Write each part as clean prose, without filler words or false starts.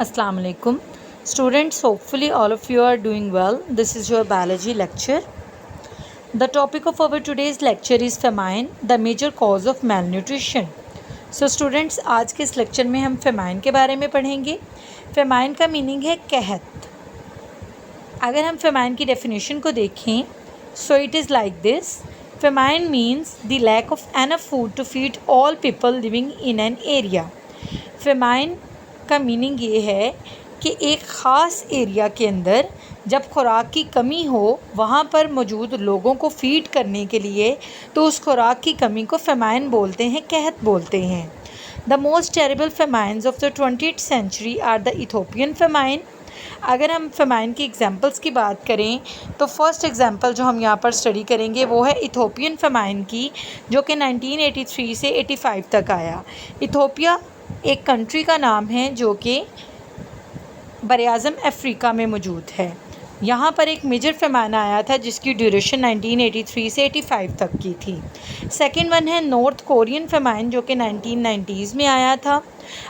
Assalamu alaikum. Students, hopefully all of you are doing well. This is your biology lecture. The topic of our today's lecture is famine, the major cause of malnutrition. So students, आज के इस lecture में हम famine के बारे में पढ़ेंगे. Famine का मीनिंग है कहत. अगर हम फेमाइन की डेफिनेशन को देखें, so it is like this. Famine means the lack of enough food to feed all people living in an area. Famine का मीनिंग ये है कि एक ख़ास एरिया के अंदर जब खुराक की कमी हो, वहाँ पर मौजूद लोगों को फीड करने के लिए तो उस खुराक की कमी को फेमाइन बोलते हैं, कहत बोलते हैं. The most terrible famines of the 20th century are the Ethiopian famine. अगर हम फेमाइन की एग्जांपल्स की बात करें तो फर्स्ट एग्जांपल जो हम यहाँ पर स्टडी करेंगे वो है इथोपियन फेमाइन की, जो कि 1983 से 85 तक आया. इथोपिया एक कंट्री का नाम है जो कि बरआज़म अफ्रीका में मौजूद है. यहाँ पर एक मेजर फेमाइन आया था जिसकी ड्यूरेशन 1983 से 85 तक की थी. सेकंड वन है नॉर्थ कोरियन फेमाइन, जो कि 1990s में आया था.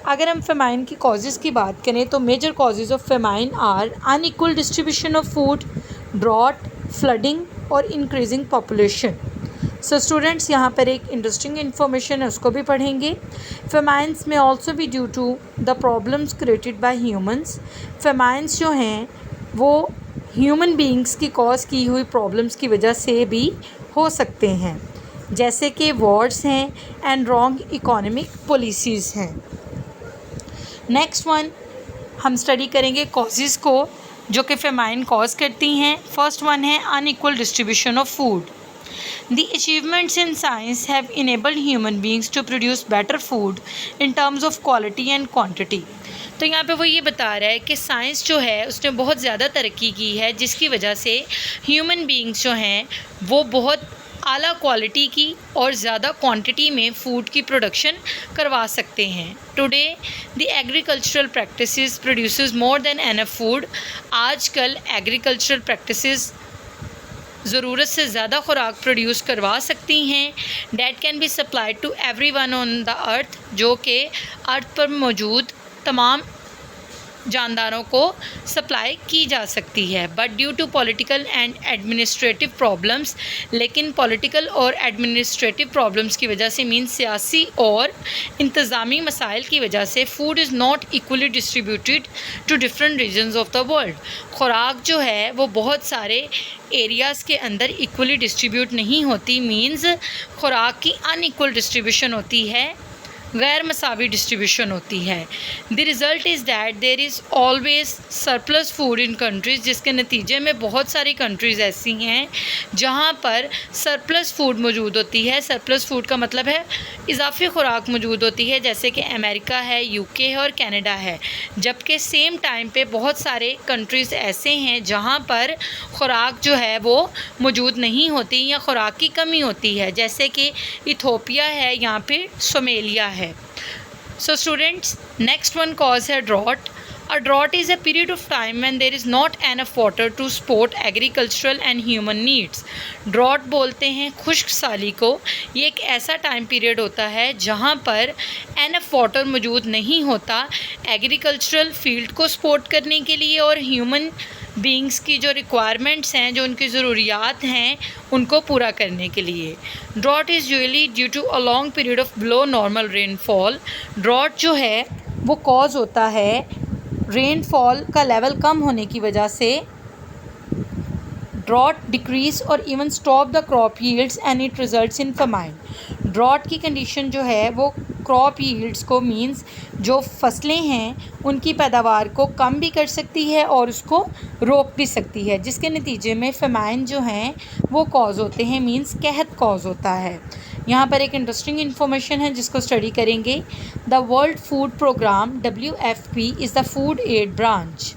अगर हम फेमाइन की कॉजेज़ की बात करें तो major causes of famine are unequal distribution of food, drought, flooding और इंक्रीजिंग पॉपुलेशन. सो स्टूडेंट्स, यहाँ पर एक इंटरेस्टिंग इन्फॉर्मेशन है, उसको भी पढ़ेंगे. फेमाइंस में ऑल्सो भी due to the problems created by humans. Famines जो हैं वो ह्यूमन बीइंग्स की कॉज की हुई प्रॉब्लम्स की वजह से भी हो सकते हैं, जैसे कि वॉर्स हैं एंड रॉन्ग इकोनॉमिक पॉलिसीज़ हैं. नेक्स्ट वन हम स्टडी करेंगे कॉजेज़ को जो कि फेमाइन कॉज करती हैं. फर्स्ट वन है unequal distribution of food. The achievements in science have enabled human beings to produce better food in terms of quality and quantity. तो यहाँ पे वो ये बता रहा है कि साइंस जो है उसने बहुत ज़्यादा तरक्की की है, जिसकी वजह से ह्यूमन बीइंग्स जो हैं वो बहुत आला क्वालिटी की और ज़्यादा क्वांटिटी में फ़ूड की प्रोडक्शन करवा सकते हैं. Today the agricultural practices produces more than enough food. आजकल एग्रीकल्चरल प्रैक्टिसेस ज़रूरत से ज़्यादा खुराक प्रोड्यूस करवा सकती हैं. That can be supplied to everyone on the earth, जो कि अर्थ पर मौजूद तमाम जानदारों को सप्लाई की जा सकती है. But due to political and administrative problems, लेकिन पॉलिटिकल और एडमिनिस्ट्रेटिव प्रॉब्लम्स की वजह से मीन सियासी और इंतज़ामी मसाइल की वजह से food is not equally distributed to different regions of the world. खुराक जो है वो बहुत सारे एरियाज़ के अंदर इक्वली डिस्ट्रीब्यूट नहीं होती. मीन्स खुराक की अनइक्वल डिस्ट्रीब्यूशन होती है, गैर मसावी डिस्ट्रीब्यूशन होती है. The result is that there is always surplus food in countries, जिसके नतीजे में बहुत सारी कंट्रीज़ ऐसी हैं जहाँ पर सरप्लस फूड मौजूद होती है. सरप्लस फूड का मतलब है इजाफी खुराक मौजूद होती है, जैसे कि अमेरिका है, यूके है और कनाडा है. जबकि सेम टाइम पे बहुत सारे कंट्रीज़ ऐसे हैं जहाँ पर खुराक जो है वो मौजूद नहीं होती या खुराक की कमी होती है, जैसे कि इथोपिया है, यहाँ पे सोमालिया है. So students, next one cause है drought. A drought is a period of time when there is not enough water to support agricultural and human needs. Drought बोलते हैं खुश्क साली को. ये एक ऐसा टाइम पीरियड होता है जहाँ पर enough water मौजूद नहीं होता एग्रीकल्चरल फील्ड को सपोर्ट करने के लिए और ह्यूमन बीइंग्स की जो रिक्वायरमेंट्स हैं, जो उनकी ज़रूरियात हैं, उनको पूरा करने के लिए. Drought is usually due to a long period of below normal rainfall. Drought जो है वो कॉज होता है रेनफॉल का लेवल कम होने की वजह से. ड्रॉट डिक्रीज और even stop the crop yields and it results in famine. Drought की कंडीशन जो है वो क्रॉप यील्ड्स को मींस जो फसलें हैं उनकी पैदावार को कम भी कर सकती है और उसको रोक भी सकती है, जिसके नतीजे में फेमाइन जो हैं वो कॉज होते हैं, मींस कहत कॉज होता है. यहाँ पर एक इंटरेस्टिंग इन्फॉर्मेशन है जिसको स्टडी करेंगे. The world food programme WFP is the food aid branch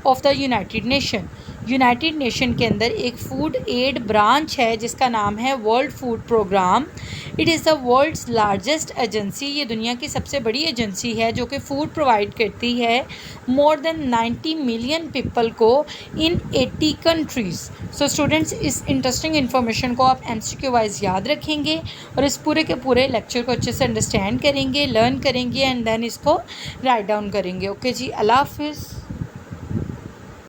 of the United Nation. United Nation के अंदर एक फूड एड ब्रांच है जिसका नाम है world food programme. It is the world's largest agency. ये दुनिया की सबसे बड़ी एजेंसी है जो कि फ़ूड प्रोवाइड करती है मोर देन 90 मिलियन पीपल को इन 80 कंट्रीज़। सो स्टूडेंट्स, इस इंटरेस्टिंग इन्फॉर्मेशन को आप MCQ वाइज याद रखेंगे और इस पूरे के पूरे लेक्चर को अच्छे से अंडरस्टैंड करेंगे, लर्न करेंगे एंड देन इसको राइट डाउन करेंगे। ओके जी, अल्लाह हाफिज़।